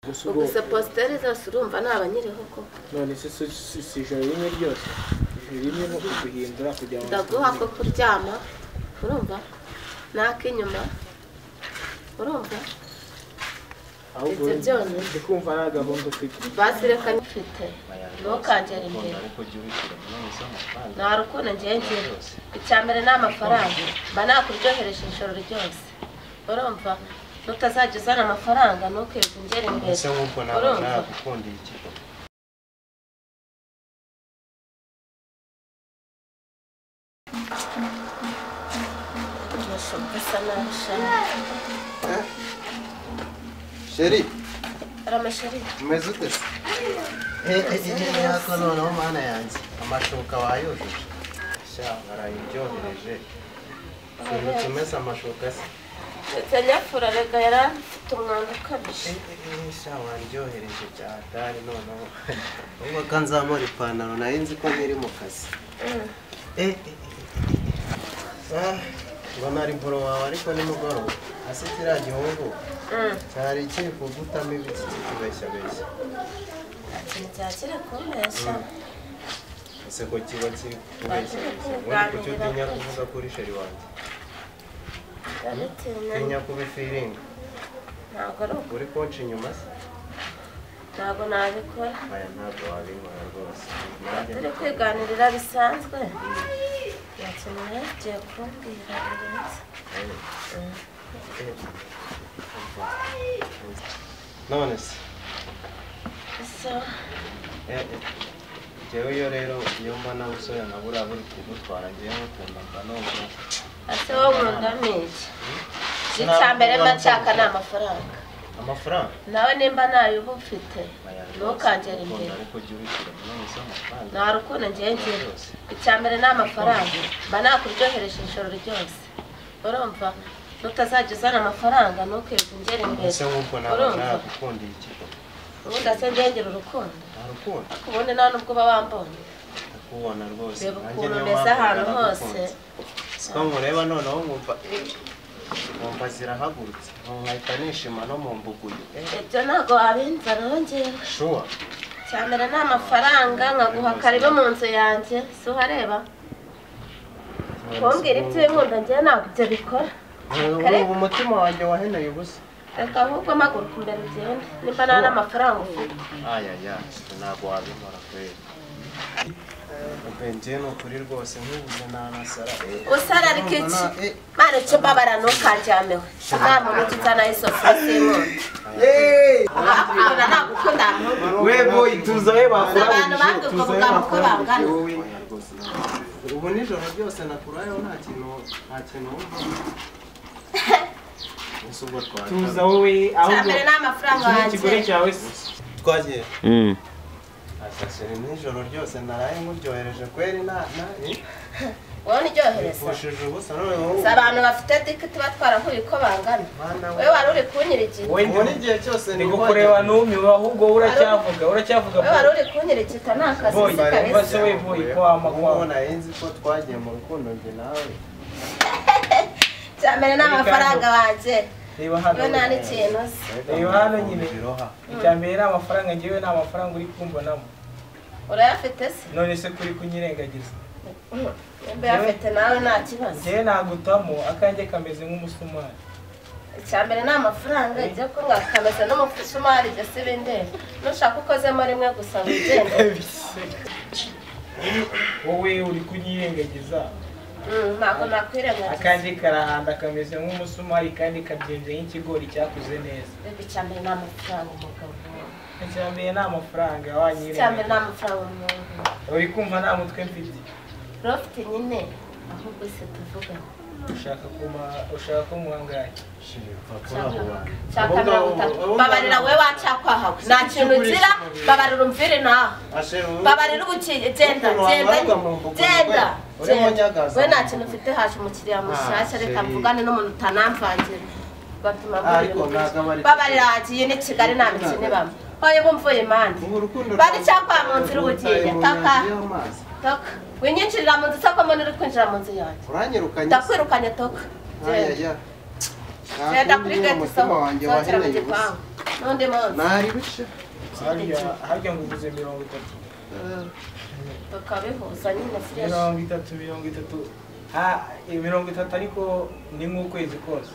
gusa positeri zose urumva nabanyiriho ko none si ijoro rimwe ryose rimwe no guhindura kugira ngo ndaguha ko kuryama urumva nakinyuma urumva ahubwo ndikumva ari agahunda ufite basi reka nyifite ntukagere imbere nta rukundo ngiye icyambere ni amafaranga mba nakuryohereje ijoro ryose urumva nutazajya uzana amafaranga ntukirwe ingere imbere urumva asa nabi Sheri aramasheri umeze ute se yako noneho mana yanjye amashuka wayojeje sha barayiryohereje tumeze amashuka se nyafura rega yarafite umwanda ukabije sha waryohereje cyatari noneho ubwo kanzamura ipantaro nayo nzi ko nkiri mu kazi ngo nari mboro wawe ariko nimugoroba hasi kiriya gihungu cyari kiri kugutamo ibiti kikibeshyabeshya ikintu cyakiri kumbeshya ese ko kiba kiri kubeshyabeshya ubundi kuki utinya kuvuga kuri sheri wanjye utinya kuba ifiringa ntabwo ari uko uri konca inyuma se ntabwo nabikora aya ntabwo wabinkora rwose turi kwiganirira bisanzwe yakintu yagiye kumbwira birenze none se so jewe iyo rero iyo mbona busore na buriya buri kugutwara ngiye nkukunda mba numva ase wo nkunda niki icyambere mba nshaka ni amafaranga nawe nimba nayo uba ufite ntukagere imbere nta rukundo ngiye icyambere ni amafaranga mba nakuryohereje ijoro ryose urumva nutazajya uzana amafaranga ntukirwe ingere imbere urumva ubundi ase ngengera urukundo ubundi nta nubwo uba wambonye ndakubona rwose reba ukuntu umeze ahantu hose siko nkureba noneho nkumva zirahagurutse nkahita nishima no mu mbuguyu ibyo ntabwo wabinzanaho ngewe shuwa cyambere ni amafaranga nkaguha karibu mu nzu yanjye si uhareba kumbwira ibyo inkunda ngewe ntabwo ibyo bikora ubu umutima wanjye waheneye ubusa reka ahubwo mpaguruka imbere ugende nimba nta n'amafaranga ufite ayaya ntabwo wabinkora kweri njyewe ni ukuri rwose nk'ubuze nanasara usara ariko iki mane icyo mbabara ntukajyameho nta muntu utuzanaho isofisi y'inkondo abana ntabwo ukunda amuhugu webo ituza we bakora abantu bandi ubwo bugabo uko bangana ubu nijoro ryose nakurayeho nta kintu wumva tuza wowe cyambere ni amafaranga wanjye ikigore cyawe twagiye asasire nijoro ryose naraye nkuryohereje kweri wowe niryohereza ufushije ubusa none si abantu bafite dikiti batwarahuye uko bangana wowe wari uri kunyirigita ubona igihe cyose ni gukureba numiwe ahubwo uracyavuga wowe wari uri kunyirigita nta kazi si kabisa ubona yinzi ko twagiye mu rukundo njye nawe cyambere ni amafaranga wanjye reba hano we nta n'ikintu uzi reba hano nyine icyambere ni amafaranga ngewe ni amafaranga uri kumbonamo urayafite se none se kuri kunyirengagiza nimba uyafite nawe nta kibazo ngewe nagutamo akanjye kameze nk'umusumari icyambere ni amafaranga ibyo kunywa kameze n'umusumari ibyo si bindeba nushaka ukozemo rimwe gusa wigende wowe uri kunyirengagiza ntabwo nakwirengagiza akanjye karahanda kameze nk'umusumari kandi kabyenze nk'ikigori cyakuze neza icyambere ni amafaranga umugabo icyambere ni amafaranga wanyirengagiza icyambere ni amafaranga umuntu uri kumva nta mutwe mfite profite nyine ahubwo se tuvuga ushaka ko muhangaye shaka 30 babarira we wacakwahawe nta kintu uzira babarira umvire nawe babarira ubukiye genda we nta kintu ufite haje umukiriya mushyashya reka mvugane n'umuntu utanamvangira batuma babarira hagiye ni Kigali nta mikino ibamo hoye bumvuye impande bari cyakwa mu nzira ubugiye taka winyinjirira mu nzu sako mbona uri kwinjira mu nzu yanjye uranyirukanye ndakwirukanye toka Genda kuri gate soho nzongera mu gipangu n'undi munsi nari bice harya ngo uvuze 30 tukabihuza nyine fresh 30 ariko ni nk'ukwezi kose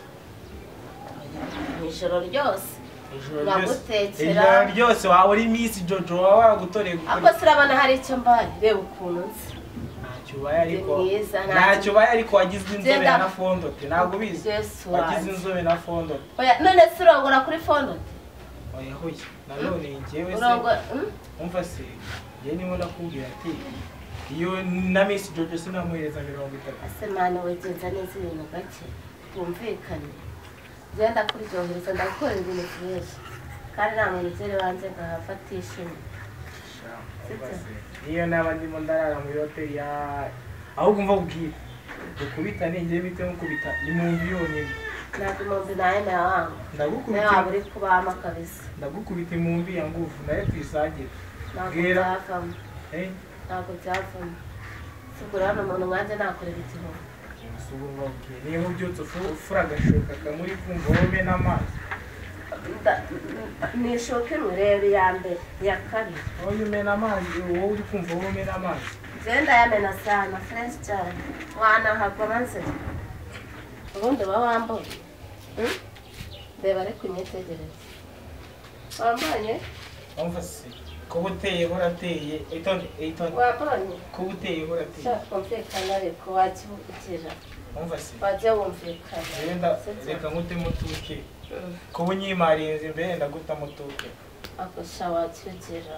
ijoro ryose ijoro ryose waba uri Miss Jojo waba waragutoreye ako sirabana hari icyo mbaye reba ukuntu nzi ntacyo ubaye ariko wagize inzobe na fondote ntabwo bizi wagize inzobe na fondote oya none surongora kuri fondote oya hoya nanone njyewe se umva se njye niho nakubwira ati iyo na Miss Jojo sinamuhereza 30 asemana wegenza neza ibintu gake bumvikane genda kuryohereza ndakorera ibintu fresh kandi nta muntu uzere wanze ngahafatisha iyo naba ndimo ndarara muri hoteli ya ahubwo mva ubwira ukubita nenge bite nkubita ni mu mbi yonyine ntabwo mumbi naye nawangu ndagukubita uri kubama kabisa ndagukubita mu mbi ya ngufu naye twisagira ntabwo byavamo sugura hano umuntu mwanze nakorera igihugu sugura ubwira niyo byose ufura agashoka kamuri kumva wowe n'amazi nishoke murebe ya mbere ya kabiri wowe umena amazi wowe uri kumva wowe umena amazi genda yamena sana fresh cyane wanahagwa maze ubundi uba wambaye reba ariko unyitegereze wambanye wumva se kuba uteye horateye itonde wambanye kuba uteye horateye wumvikana ariko wajya wumva se wajya wumvikana reka nkute mutuke kuba unyimarinze imbere ndaguta mutuke akosha wacyugira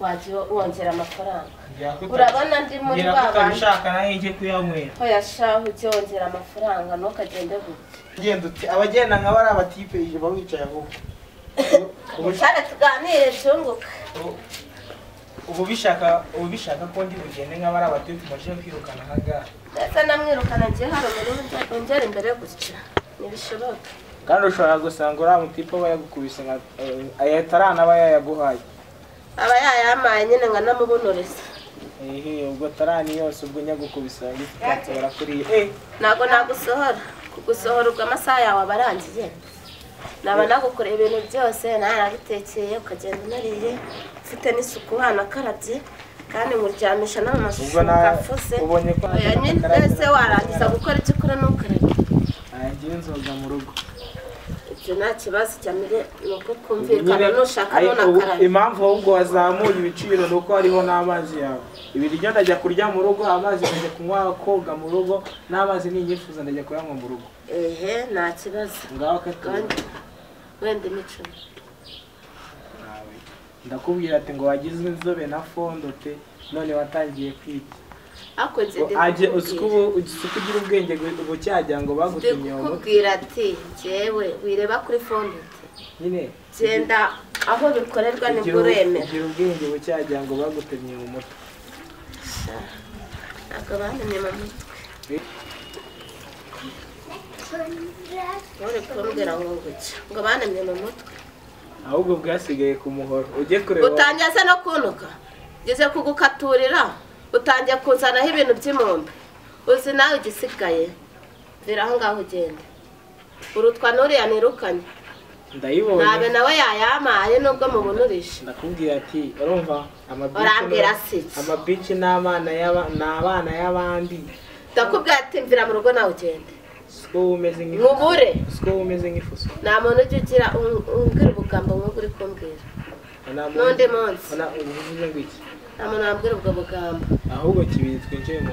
wajya wongera amafaranga urabona ndi muri babandi ushaka nawe njye kuyanywera oya shahu ujye wongera amafaranga ntukagende gutya genda uti abagenda nka bari abatipe ijiba wicaye ahubwo ubushake tuganire cyunguka ubu bishaka ko ndi bugende nka bari abatipe tumaze kwirukana ahangaha ndetse namwirukana ngiye haruguru ongera imbere gutya ntibishoboka kandi ushobora gusanga uriya mutipe aba yagukubise nka ayatarana aba yayaguhaye aba yayamaye nyine nka namubunoreza ubwo tarani yose ubwo nyagukubise ngitatsobora kuriye ntabwo nagusohora kugusohora ubwo amasaha yawe aba arangiye naba nagukoreye ibintu byose nawe nabitekeye ukagenda unariye ufite n'isuku wanakarabye kandi nguryamisha no mu mashuka afuse oya nyine wese warangiza gukora icyo ukora ntukarabye ngiye nzoga mu rugo ibyo nta kibazo cyamire nuko kumvikana nushaka nunakarabye impamvu ahubwo wazamuye ibiciro nuko hariho n'amazi yawe ibiryo ndajya kurya mu rugo amazi ndajya kunywa koga mu rugo n'amazi ninyifuza ndajya kuyanywa mu rugo nta kibazo ngaho katubona wenda imico ndakubwira ati ngo wagize inzobe na fondote none watangiye kwita aje ugira ubwenge bucyajya ngo bagutumye mu mutwe kubwira ati jewe wireba kuri fondote nyine genda aho bikorerwa nibwo uremera ugira ubwenge bucyajya ngo bagutumye mu mutwe akabantumye mu mutwe uri kumbwira ngo nguke ngo bantumye mu mutwe ahubwo bwasigaye ku muhoro ujye kureba utangiye se no kunuka ngeze kugukaturira utangiye kuzanaho ibintu by'imombe uzi nawe igisigaye vira aho ngaho ugende urutwa n'uriya nirukanye ndayibonye nabe nawe yayamaye nubwo mubunurisha ndakubwira ati urumva amabici n'abana y'abandi ndakubwira ati mvira mu rugo nawe ugende siko umeze nk'ifuso nta muntu ujya ugira umbwira ubugambo nk'ubwo uri kumbwira n'undi munsi uvuze ngo iki nta muntu wambwira ubwo bugambo ahubwo kibiri twinjiye mu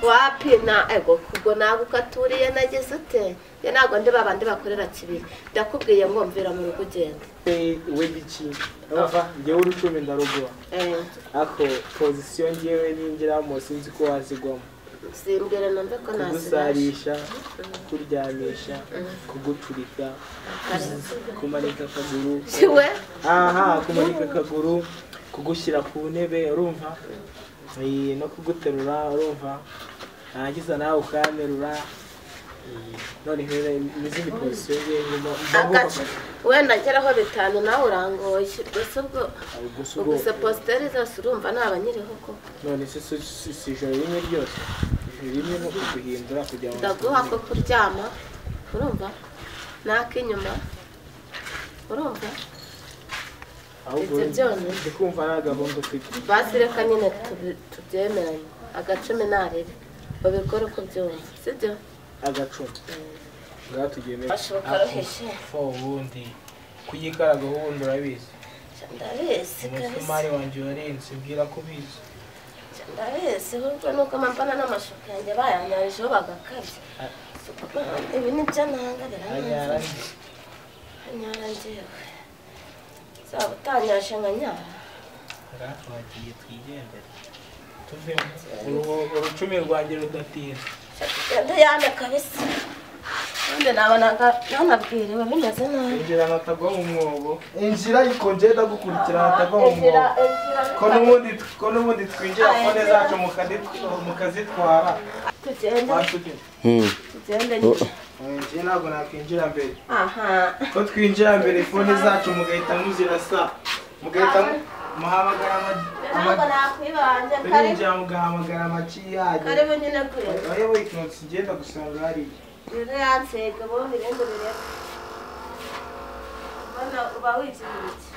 wapina ego kubwo nagukaturiye nageze ute ya ntabwo ndi babandi bakorera kibiri ndakubwiye ngo mvira mu rugo ugenda we biki urumva njyewe urucumi ndarugwa ako pozisiyo ngewe ninjiramo sinzi ko wazigwamo simbwira numve ko kugusarisha kuryamisha kugucurika kumanika akaguru kumanika akaguru kugushyira ku ntebe urumva no kuguterura urumva nagiza nawe ukanterura none n'izindi pozisiyo wenda ngeraho bitanu nawe urangoye gusa positeri zose urumva naba nyiriho koko none si ijoro rimwe ryose rimwe no kuguhindura kugira ngo ndaguha ko kuryama urumva n'ak'inyuma urumva ibyo byonyine ndi kumva ari agahunda ufite basi reka nyine tubyemeranye agacumi narebe babikore uko byumva sibyo agacumi ngaho tugendera bashoboka roheshe ubundi kuyikaraga ubundi urabizi ndabizi umusumari wanjye warenze mbwira ko ubizi ndabizi ahubwo nuko mpambana n'amashuka yanjye bayanyarijeho bagakabya ibi ni byo nanga nyarangewe zaba utanyashe nka nyara twagiye twigendera tuvemo urucumi rwanjye rudatinze tugende yane kabisa none nabonaga nanabwiriwe bimeze nabi injira natagwa mu mwobo injira ariko ngenda gukurikira natagwa mu mwobo ko n'ubundi twinjira fone zacu mukazitwara tugende nyine njye ntabwo nakwinjira mbere ko twinjira mbere fone zacu mugahita muzirasa mugahita muhamagara mugahamagara amakiyaje karibu nyine kure ayoboye ikintu ngenda gusanga hariya rero yansega bombi rero bireba ubona uba wizihiritse